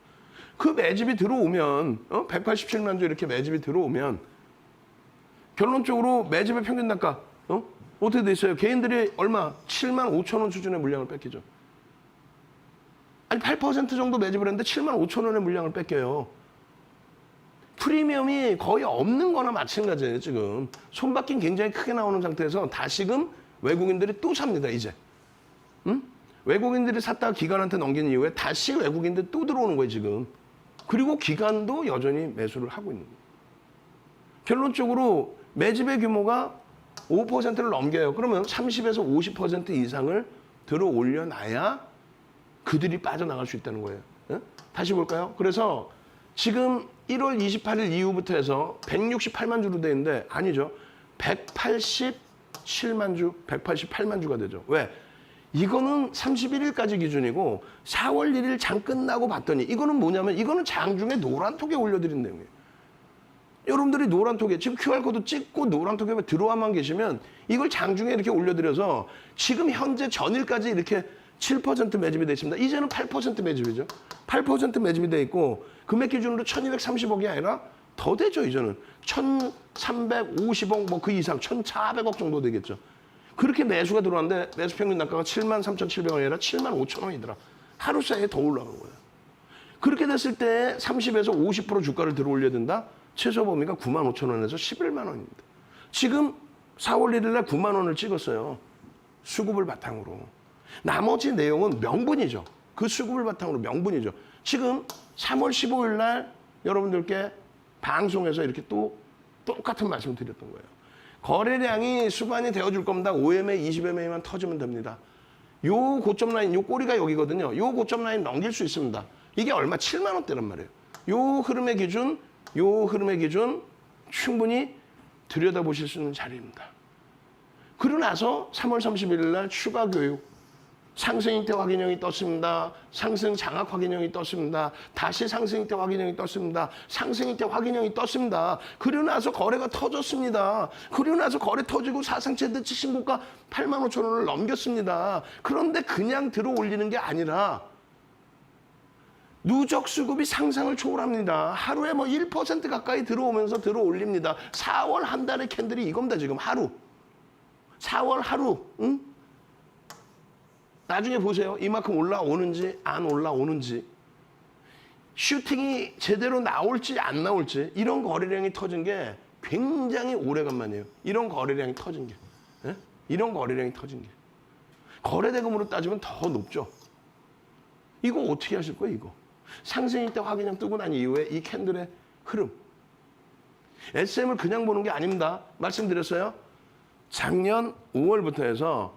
그 매집이 들어오면 187만 주 이렇게 매집이 들어오면 결론적으로 매집의 평균 단가 어떻게 돼 있어요? 개인들이 얼마? 7만 5천 원 수준의 물량을 뺏기죠. 아니 8% 정도 매집을 했는데 7만 5천 원의 물량을 뺏겨요. 프리미엄이 거의 없는 거나 마찬가지예요. 지금 손바뀜 굉장히 크게 나오는 상태에서 다시금 외국인들이 또 삽니다. 이제 외국인들이 샀다가 기관한테 넘긴 이후에 다시 외국인들이 또 들어오는 거예요. 지금. 그리고 기관도 여전히 매수를 하고 있는 거예요. 결론적으로 매집의 규모가 5%를 넘겨요. 그러면 30에서 50% 이상을 들어 올려놔야 그들이 빠져나갈 수 있다는 거예요. 다시 볼까요? 그래서 지금 1월 28일 이후부터 해서 168만 주로 돼 있는데 아니죠. 187만 주, 188만 주가 되죠. 왜? 이거는 31일까지 기준이고 4월 1일 장 끝나고 봤더니 이거는 뭐냐면 이거는 장중에 노란톡에 올려드린 내용이에요. 여러분들이 노란톡에 지금 QR코드 찍고 노란톡에 들어와만 계시면 이걸 장중에 이렇게 올려드려서 지금 현재 전일까지 이렇게 7% 매집이 되어 있습니다. 이제는 8% 매집이죠. 8% 매집이 되어 있고 금액 기준으로 1230억이 아니라 더 되죠. 이제는 1350억 뭐 그 이상 1400억 정도 되겠죠. 그렇게 매수가 들어왔는데 매수 평균 단가가 73,700원이 아니라 75,000원이더라. 하루 사이에 더 올라간 거예요. 그렇게 됐을 때 30에서 50% 주가를 들어 올려야 된다? 최소 범위가 95,000원에서 11만 원입니다. 지금 4월 1일 날 9만 원을 찍었어요. 수급을 바탕으로. 나머지 내용은 명분이죠. 그 수급을 바탕으로 명분이죠. 지금 3월 15일 날 여러분들께 방송에서 이렇게 또 똑같은 말씀을 드렸던 거예요. 거래량이 수반이 되어줄 겁니다. 5MA, 20MA만 터지면 됩니다. 요 고점 라인, 요 꼬리가 여기거든요. 요 고점 라인 넘길 수 있습니다. 이게 얼마? 7만 원대란 말이에요. 요 흐름의 기준 충분히 들여다보실 수 있는 자리입니다. 그러고 나서 3월 31일 날 추가 교육, 상승익대 확인형이 떴습니다. 상승 장악 확인형이 떴습니다. 다시 상승익대 확인형이 떴습니다. 상승익대 확인형이 떴습니다. 그러고 나서 거래가 터졌습니다. 그러고 나서 거래 터지고 사상 최대 신고가 8만 5천 원을 넘겼습니다. 그런데 그냥 들어 올리는 게 아니라 누적 수급이 상상을 초월합니다. 하루에 뭐 1% 가까이 들어오면서 들어 올립니다. 4월 한 달의 캔들이 이겁니다. 지금 하루. 4월 하루. 응? 나중에 보세요. 이만큼 올라오는지 안 올라오는지. 슈팅이 제대로 나올지 안 나올지. 이런 거래량이 터진 게 굉장히 오래간만이에요. 이런 거래량이 터진 게. 예? 이런 거래량이 터진 게. 거래대금으로 따지면 더 높죠. 이거 어떻게 하실 거예요, 이거? 상승일 때 확인형 뜨고 난 이후에 이 캔들의 흐름. SM을 그냥 보는 게 아닙니다. 말씀드렸어요. 작년 5월부터 해서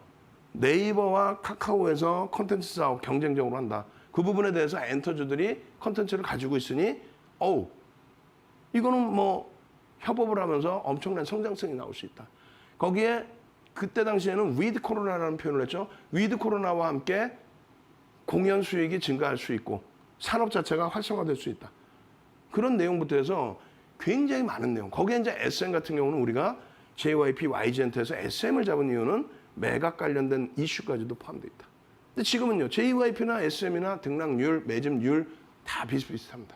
네이버와 카카오에서 콘텐츠 사업 경쟁적으로 한다. 그 부분에 대해서 엔터주들이 콘텐츠를 가지고 있으니 이거는 뭐 협업을 하면서 엄청난 성장성이 나올 수 있다. 거기에 그때 당시에는 위드 코로나라는 표현을 했죠. 위드 코로나와 함께 공연 수익이 증가할 수 있고 산업 자체가 활성화될 수 있다. 그런 내용부터 해서 굉장히 많은 내용. 거기에 이제 SM 같은 경우는 우리가 JYP, YG엔트에서 SM을 잡은 이유는 매각 관련된 이슈까지도 포함되어 있다. 근데 지금은요, JYP나 SM이나 등락률, 매집률 다 비슷비슷합니다.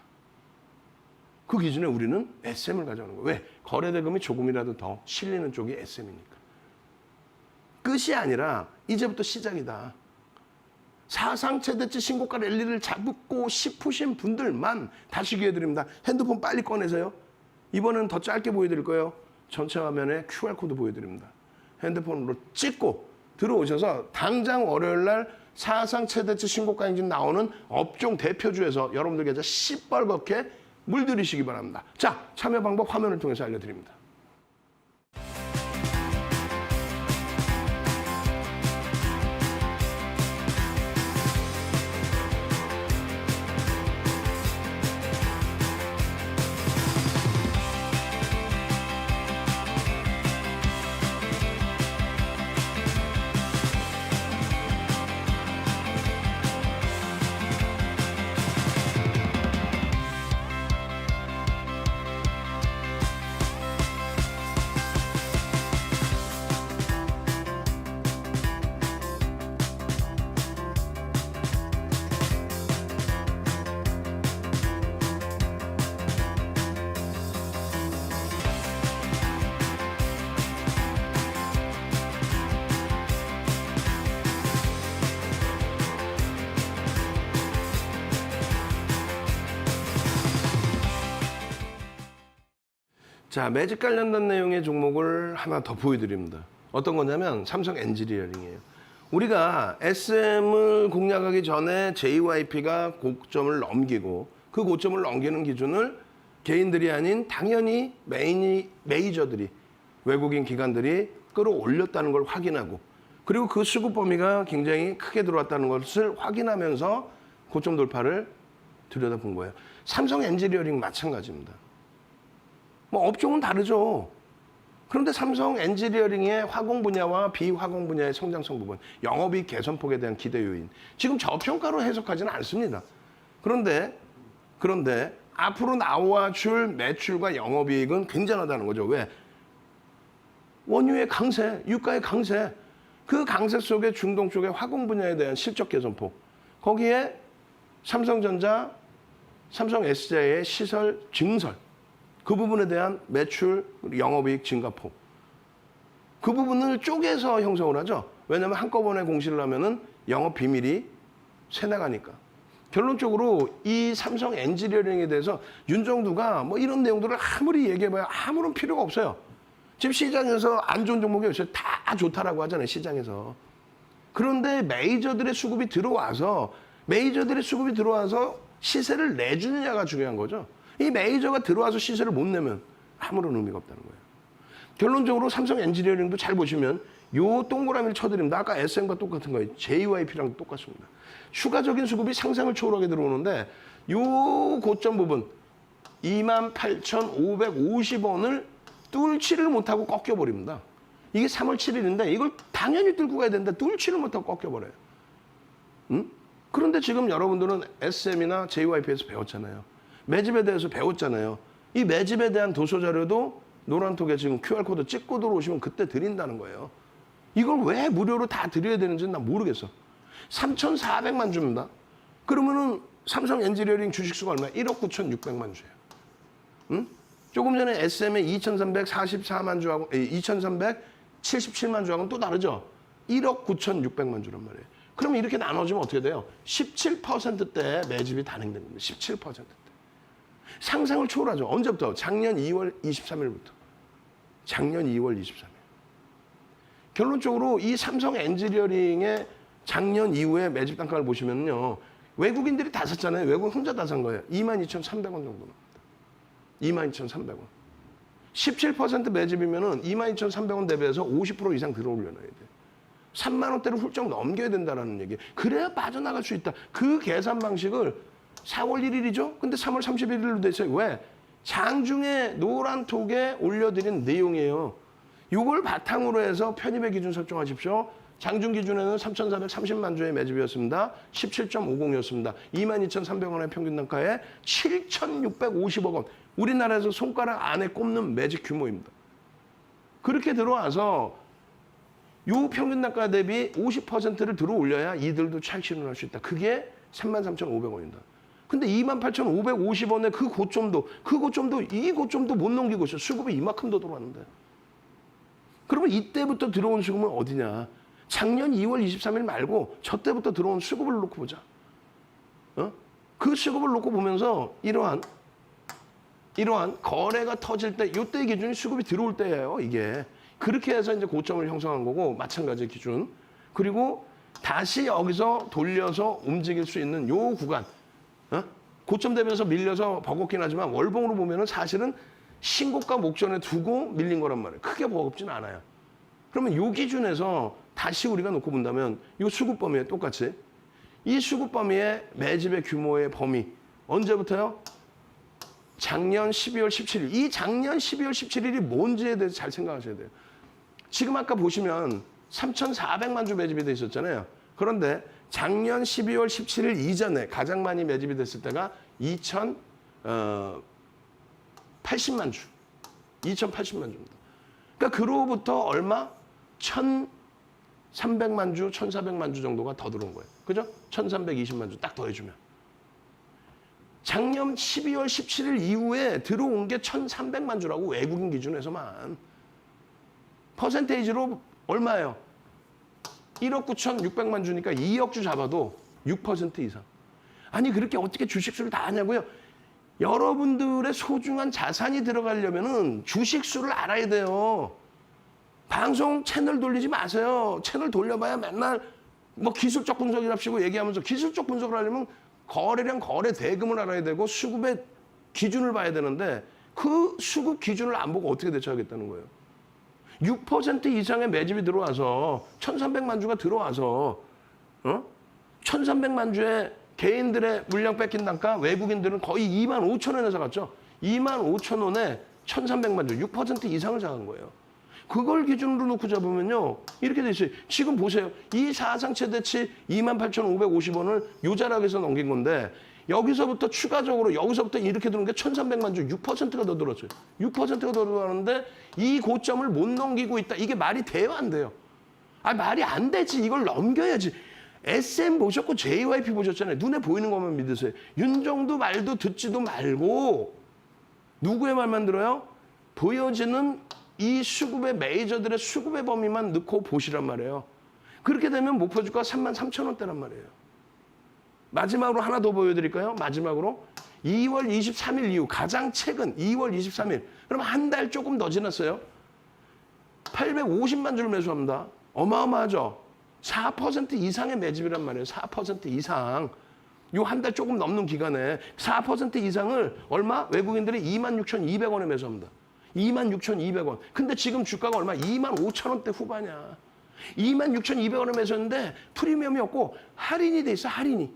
그 기준에 우리는 SM을 가져가는 거예요. 왜? 거래대금이 조금이라도 더 실리는 쪽이 SM이니까. 끝이 아니라 이제부터 시작이다. 사상 최대치 신고가 랠리를 잡고 싶으신 분들만 다시 기회 드립니다. 핸드폰 빨리 꺼내세요. 이번엔 더 짧게 보여드릴 거예요. 전체 화면에 QR코드 보여드립니다. 핸드폰으로 찍고 들어오셔서 당장 월요일 날 사상 최대치 신고가 행진 나오는 업종 대표주에서 여러분들 계좌 시뻘겋게 물들이시기 바랍니다. 자, 참여 방법 화면을 통해서 알려드립니다. 자, 매직 관련된 내용의 종목을 하나 더 보여드립니다. 어떤 거냐면 삼성 엔지니어링이에요. 우리가 SM을 공략하기 전에 JYP가 고점을 넘기고 그 고점을 넘기는 기준을 개인들이 아닌 당연히 메이저들이 외국인 기관들이 끌어올렸다는 걸 확인하고 그리고 그 수급 범위가 굉장히 크게 들어왔다는 것을 확인하면서 고점 돌파를 들여다본 거예요. 삼성 엔지니어링 마찬가지입니다. 뭐 업종은 다르죠. 그런데 삼성 엔지니어링의 화공 분야와 비화공 분야의 성장성 부분, 영업이익 개선폭에 대한 기대 요인. 지금 저평가로 해석하지는 않습니다. 그런데 앞으로 나와줄 매출과 영업이익은 굉장하다는 거죠. 왜? 원유의 강세, 유가의 강세, 그 강세 속에 중동 쪽의 화공 분야에 대한 실적 개선폭, 거기에 삼성전자, 삼성 SJ의 시설 증설, 그 부분에 대한 매출, 영업이익 증가폭. 그 부분을 쪼개서 형성을 하죠. 왜냐하면 한꺼번에 공시를 하면은 영업 비밀이 새나가니까. 결론적으로 이 삼성 엔지니어링에 대해서 윤정두가 뭐 이런 내용들을 아무리 얘기해봐야 아무런 필요가 없어요. 지금 시장에서 안 좋은 종목이 없어요. 다 좋다라고 하잖아요, 시장에서. 그런데 메이저들의 수급이 들어와서 시세를 내주느냐가 중요한 거죠. 이 메이저가 들어와서 시세를 못 내면 아무런 의미가 없다는 거예요. 결론적으로 삼성 엔지니어링도 잘 보시면 요 동그라미를 쳐드립니다. 아까 SM과 똑같은 거예요. JYP랑 똑같습니다. 추가적인 수급이 상상을 초월하게 들어오는데 요 고점 부분 28,550원을 뚫지를 못하고 꺾여버립니다. 이게 3월 7일인데 이걸 당연히 뚫고 가야 되는데 뚫지를 못하고 꺾여버려요. 응? 그런데 지금 여러분들은 SM이나 JYP에서 배웠잖아요. 매집에 대해서 배웠잖아요. 이 매집에 대한 도서 자료도 노란톡에 지금 QR코드 찍고 들어오시면 그때 드린다는 거예요. 이걸 왜 무료로 다 드려야 되는지는 난 모르겠어. 3,400만 주입니다. 그러면은 삼성 엔지니어링 주식수가 얼마야? 1억 9,600만 주예요. 응? 조금 전에 SM의 2,344만 주하고 2,377만 주하고는 또 다르죠. 1억 9,600만 주란 말이에요. 그러면 이렇게 나눠주면 어떻게 돼요? 17%대 매집이 단행된 겁니다. 17%대. 상상을 초월하죠. 언제부터? 작년 2월 23일부터. 작년 2월 23일. 결론적으로 이 삼성 엔지니어링의 작년 이후에 매집 단가를 보시면요. 외국인들이 다 샀잖아요. 외국인 혼자 다 산 거예요. 22,300원 정도 나옵니다. 22,300원. 17% 매집이면은 22,300원 대비해서 50% 이상 들어올려놔야 돼요. 3만 원대를 훌쩍 넘겨야 된다는 얘기. 그래야 빠져나갈 수 있다. 그 계산 방식을 4월 1일이죠? 근데 3월 31일로 됐어요. 왜? 장중에 노란톡에 올려드린 내용이에요. 이걸 바탕으로 해서 편입의 기준 설정하십시오. 장중 기준에는 3,430만 주의 매집이었습니다. 17.50이었습니다. 22,300원의 평균 단가에 7,650억 원. 우리나라에서 손가락 안에 꼽는 매집 규모입니다. 그렇게 들어와서 요 평균 단가 대비 50%를 들어 올려야 이들도 차익 실현할 수 있다. 그게 33,500원입니다. 근데 28,550원의 그 고점도 이 고점도 못 넘기고 있어요. 수급이 이만큼 더 들어왔는데. 그러면 이때부터 들어온 수급은 어디냐? 작년 2월 23일 말고 저 때부터 들어온 수급을 놓고 보자. 그 수급을 놓고 보면서 이러한 거래가 터질 때 이때 기준이 수급이 들어올 때예요. 이게. 그렇게 해서 이제 고점을 형성한 거고 마찬가지 기준. 그리고 다시 여기서 돌려서 움직일 수 있는 요 구간. 고점 되면서 밀려서 버겁긴 하지만 월봉으로 보면은 사실은 신고가 목전에 두고 밀린 거란 말이에요. 크게 버겁진 않아요. 그러면 요 기준에서 다시 우리가 놓고 본다면 요 수급 범위에 똑같이 이 수급 범위의 매집의 규모의 범위 언제부터요? 작년 12월 17일. 이 작년 12월 17일이 뭔지에 대해서 잘 생각하셔야 돼요. 지금 아까 보시면 3,400만 주 매집이 돼 있었잖아요. 그런데 작년 12월 17일 이전에 가장 많이 매집이 됐을 때가 2,080만 주. 2,080만 주입니다. 그러니까 그로부터 얼마? 1,300만 주, 1,400만 주 정도가 더 들어온 거예요. 그죠? 1,320만 주 딱 더해주면. 작년 12월 17일 이후에 들어온 게 1,300만 주라고 외국인 기준에서만. 퍼센테이지로 얼마예요? 1억 9,600만 주니까 2억 주 잡아도 6% 이상. 아니 그렇게 어떻게 주식수를 다 하냐고요? 여러분들의 소중한 자산이 들어가려면은 주식수를 알아야 돼요. 방송 채널 돌리지 마세요. 채널 돌려봐야 맨날 뭐 기술적 분석이랍시고 얘기하면서 기술적 분석을 하려면 거래량, 거래 대금을 알아야 되고 수급의 기준을 봐야 되는데 그 수급 기준을 안 보고 어떻게 대처하겠다는 거예요. 6% 이상의 매집이 들어와서 1,300만 주가 들어와서 1,300만 주의 개인들의 물량 뺏긴 단가 외국인들은 거의 25,000원에 사갔죠. 25,000원에 1,300만 주, 6% 이상을 사간 거예요. 그걸 기준으로 놓고 잡으면요. 이렇게 돼 있어요. 지금 보세요. 이 사상 최대치 28,550원을 요 자락에서 넘긴 건데 여기서부터 추가적으로 여기서부터 이렇게 들어온 게 1,300만 주, 6%가 더 들었어요. 6%가 더 들어가는데 이 고점을 못 넘기고 있다. 이게 말이 돼요, 안 돼요? 아, 말이 안 되지. 이걸 넘겨야지. SM 보셨고 JYP 보셨잖아요. 눈에 보이는 것만 믿으세요. 윤정도 말도 듣지도 말고 누구의 말만 들어요? 보여지는 이 수급의 메이저들의 수급의 범위만 넣고 보시란 말이에요. 그렇게 되면 목표 주가 33,000원대란 말이에요. 마지막으로 하나 더 보여드릴까요? 마지막으로 2월 23일 이후 가장 최근 2월 23일 그럼 한 달 조금 더 지났어요. 850만 주를 매수합니다. 어마어마하죠? 4% 이상의 매집이란 말이에요. 4% 이상. 요 한 달 조금 넘는 기간에 4% 이상을 얼마? 외국인들이 26,200원에 매수합니다. 26,200원. 근데 지금 주가가 얼마? 25,000원대 후반이야. 26,200원에 매수했는데 프리미엄이 없고 할인이 돼 있어, 할인이.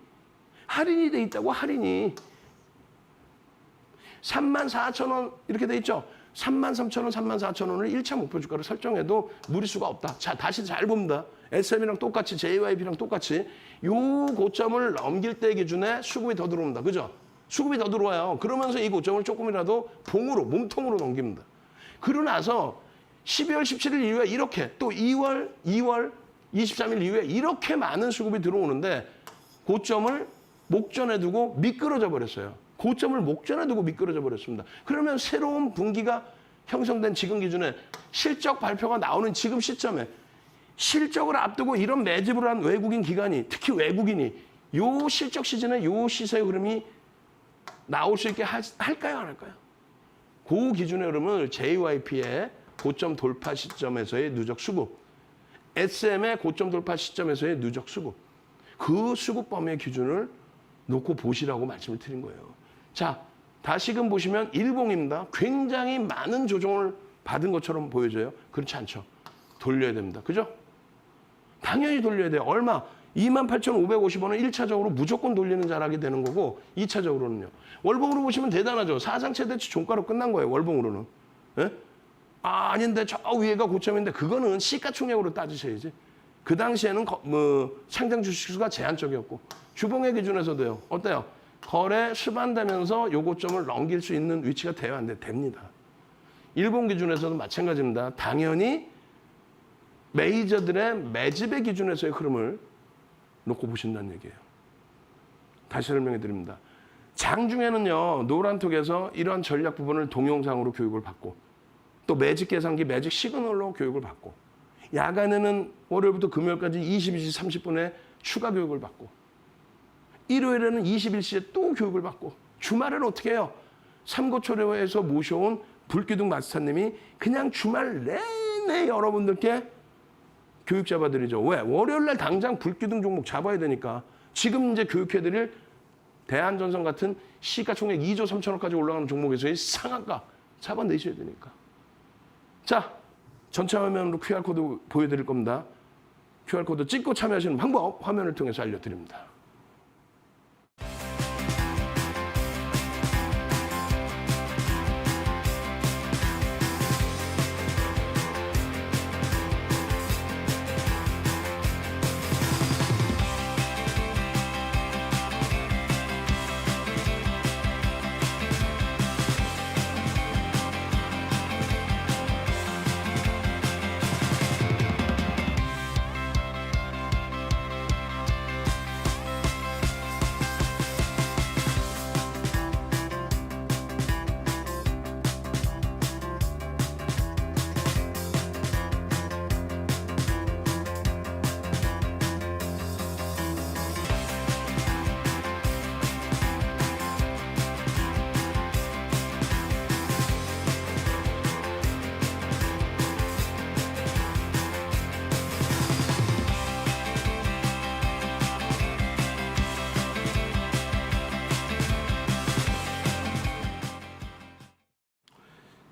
할인이 돼 있다고, 할인이. 34,000원 이렇게 돼 있죠. 33,000원, 34,000원을 1차 목표 주가로 설정해도 무리수가 없다. 자, 다시 잘 봅니다. SM이랑 똑같이, JYP랑 똑같이 요 고점을 넘길 때 기준에 수급이 더 들어옵니다. 그죠? 수급이 더 들어와요. 그러면서 이 고점을 조금이라도 봉으로, 몸통으로 넘깁니다. 그러고 나서 12월 17일 이후에 이렇게 또 2월 23일 이후에 이렇게 많은 수급이 들어오는데 고점을 목전에 두고 미끄러져 버렸어요. 고점을 목전에 두고 미끄러져 버렸습니다. 그러면 새로운 분기가 형성된 지금 기준에 실적 발표가 나오는 지금 시점에 실적을 앞두고 이런 매집을 한 외국인 기관이 특히 외국인이 요 실적 시즌에 요 시세의 흐름이 나올 수 있게 할까요? 안 할까요? 그 기준의 흐름을 JYP의 고점 돌파 시점에서의 누적 수급, SM의 고점 돌파 시점에서의 누적 수급, 그 수급 범위의 기준을 놓고 보시라고 말씀을 드린 거예요. 자, 다시금 보시면 일봉입니다. 굉장히 많은 조정을 받은 것처럼 보여져요. 그렇지 않죠. 돌려야 됩니다. 그죠? 당연히 돌려야 돼요. 얼마? 28,550원은 1차적으로 무조건 돌리는 자락이 되는 거고 2차적으로는요. 월봉으로 보시면 대단하죠. 사상 최대치 종가로 끝난 거예요. 월봉으로는. 예? 아, 아닌데 저 위에가 고점인데 그거는 시가총액으로 따지셔야지. 그 당시에는 상장 주식수가 제한적이었고 주봉의 기준에서도요. 어때요? 거래 수반되면서 요 고점을 넘길 수 있는 위치가 돼야 안 돼? 됩니다. 일본 기준에서도 마찬가지입니다. 당연히 메이저들의 매집의 기준에서의 흐름을 놓고 보신다는 얘기예요. 다시 설명해 드립니다. 장중에는요. 노란톡에서 이러한 전략 부분을 동영상으로 교육을 받고 또 매직 계산기, 매직 시그널로 교육을 받고 야간에는 월요일부터 금요일까지 22시 30분에 추가 교육을 받고 일요일에는 21시에 또 교육을 받고 주말에는 어떻게 해요? 삼고초려에서 모셔온 불기둥 마스터님이 그냥 주말 내내 여러분들께 교육 잡아드리죠. 왜? 월요일날 당장 불기둥 종목 잡아야 되니까 지금 이제 교육해드릴 대한전선 같은 시가총액 2조 3천억까지 올라가는 종목에서의 상한가 잡아내셔야 되니까. 자, 전체 화면으로 QR코드 보여드릴 겁니다. QR코드 찍고 참여하시는 방법 화면을 통해서 알려드립니다.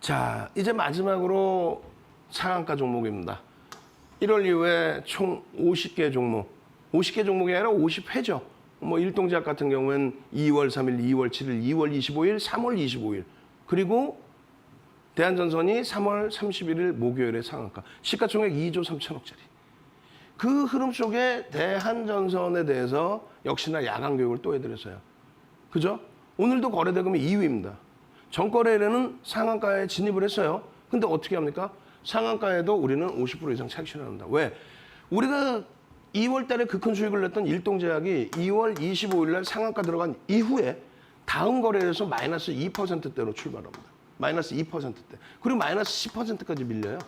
자, 이제 마지막으로 상한가 종목입니다. 1월 이후에 총 50개 종목, 50개 종목이 아니라 50회죠. 뭐 일동제약 같은 경우는 2월 3일, 2월 7일, 2월 25일, 3월 25일. 그리고 대한전선이 3월 31일 목요일에 상한가. 시가총액 2조 3천억짜리. 그 흐름 속에 대한전선에 대해서 역시나 야간 교육을 또 해드렸어요. 그죠? 오늘도 거래대금이 2위입니다. 전거래일에는 상한가에 진입을 했어요. 근데 어떻게 합니까? 상한가에도 우리는 50% 이상 차익 실현한다. 왜? 우리가 2월 달에 그 큰 수익을 냈던 일동제약이 2월 25일 날 상한가 들어간 이후에 다음 거래에서 마이너스 2%대로 출발합니다. 마이너스 2%대. 그리고 마이너스 10%까지 밀려요.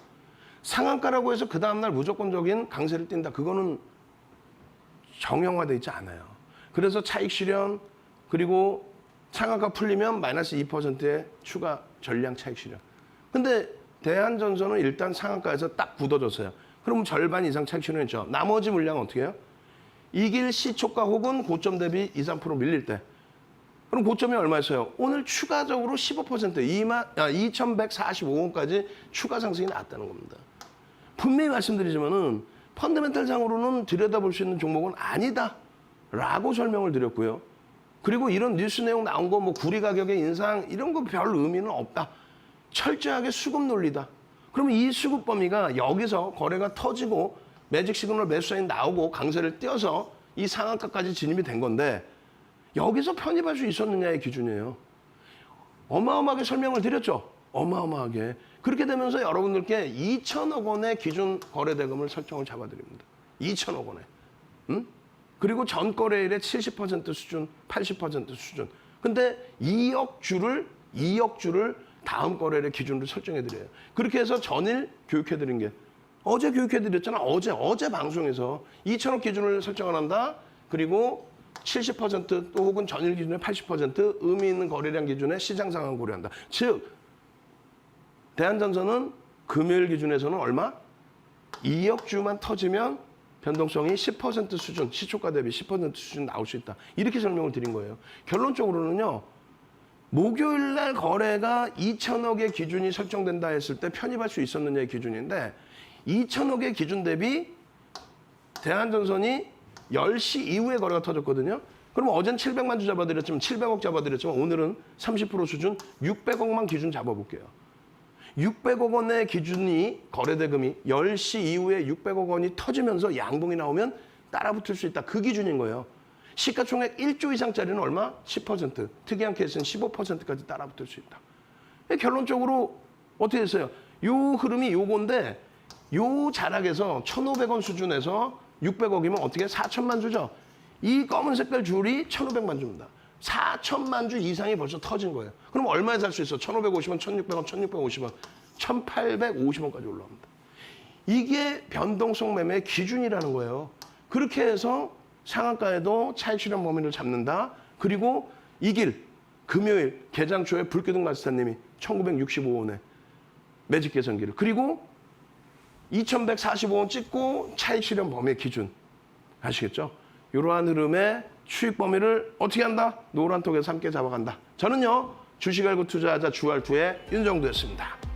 상한가라고 해서 그 다음날 무조건적인 강세를 띈다. 그거는 정형화되어 있지 않아요. 그래서 차익 실현 그리고 상한가 풀리면 마이너스 2%의 추가 전량 차익 실현. 근데 대한전선은 일단 상한가에서 딱 굳어졌어요. 그럼 절반 이상 차익 실현했죠. 나머지 물량은 어떻게 해요? 이길 시초가 혹은 고점 대비 2, 3% 밀릴 때. 그럼 고점이 얼마였어요? 오늘 추가적으로 15% 2,145원까지 추가 상승이 나왔다는 겁니다. 분명히 말씀드리지만은 펀더멘탈상으로는 들여다볼 수 있는 종목은 아니다라고 설명을 드렸고요. 그리고 이런 뉴스 내용 나온 거 뭐 구리 가격의 인상 이런 거 별 의미는 없다. 철저하게 수급 논리다. 그러면 이 수급 범위가 여기서 거래가 터지고 매직 시그널 매수 사인 나오고 강세를 띄어서 이 상한가까지 진입이 된 건데 여기서 편입할 수 있었느냐의 기준이에요. 어마어마하게 설명을 드렸죠. 어마어마하게. 그렇게 되면서 여러분들께 2천억 원의 기준 거래대금을 설정을 잡아드립니다. 2천억 원에. 그리고 전 거래일의 70% 수준, 80% 수준. 근데 2억 주를 다음 거래일의 기준으로 설정해드려요. 그렇게 해서 전일 교육해드린 게 어제 교육해드렸잖아. 어제 방송에서 2천억 기준을 설정을 한다. 그리고 70% 또 혹은 전일 기준의 80% 의미 있는 거래량 기준의 시장 상황 고려한다. 즉 대한전선은 금요일 기준에서는 얼마? 2억 주만 터지면 변동성이 10% 수준, 시초가 대비 10% 수준 나올 수 있다. 이렇게 설명을 드린 거예요. 결론적으로는요. 목요일 날 거래가 2천억의 기준이 설정된다 했을 때 편입할 수 있었느냐의 기준인데 2천억의 기준 대비 대한전선이 10시 이후에 거래가 터졌거든요. 그럼 어젠 700만 주 잡아드렸지만 700억 잡아드렸지만 오늘은 30% 수준 600억만 기준 잡아볼게요. 600억 원의 기준이 거래대금이 10시 이후에 600억 원이 터지면서 양봉이 나오면 따라붙을 수 있다. 그 기준인 거예요. 시가총액 1조 이상짜리는 얼마? 10%. 특이한 케이스는 15%까지 따라붙을 수 있다. 결론적으로 어떻게 됐어요? 요 흐름이 요건데 요 자락에서 1,500원 수준에서 600억이면 어떻게 4천만 주죠? 이 검은 색깔 줄이 1,500만 주입니다. 4천만 주 이상이 벌써 터진 거예요. 그럼 얼마에 살 수 있어? 1,550원, 1,600원, 1,650원, 1,850원까지 올라옵니다. 이게 변동성 매매의 기준이라는 거예요. 그렇게 해서 상한가에도 차익 실현 범위를 잡는다. 그리고 이길 금요일 개장 초에 불기둥 마스터님이 1,965원에 매직 개선기를 그리고 2,145원 찍고 차익 실현 범위의 기준 아시겠죠? 이러한 흐름의 수익 범위를 어떻게 한다? 노란톡에서 함께 잡아간다. 저는요 주식 알고 투자하자 주알투의 윤정두였습니다.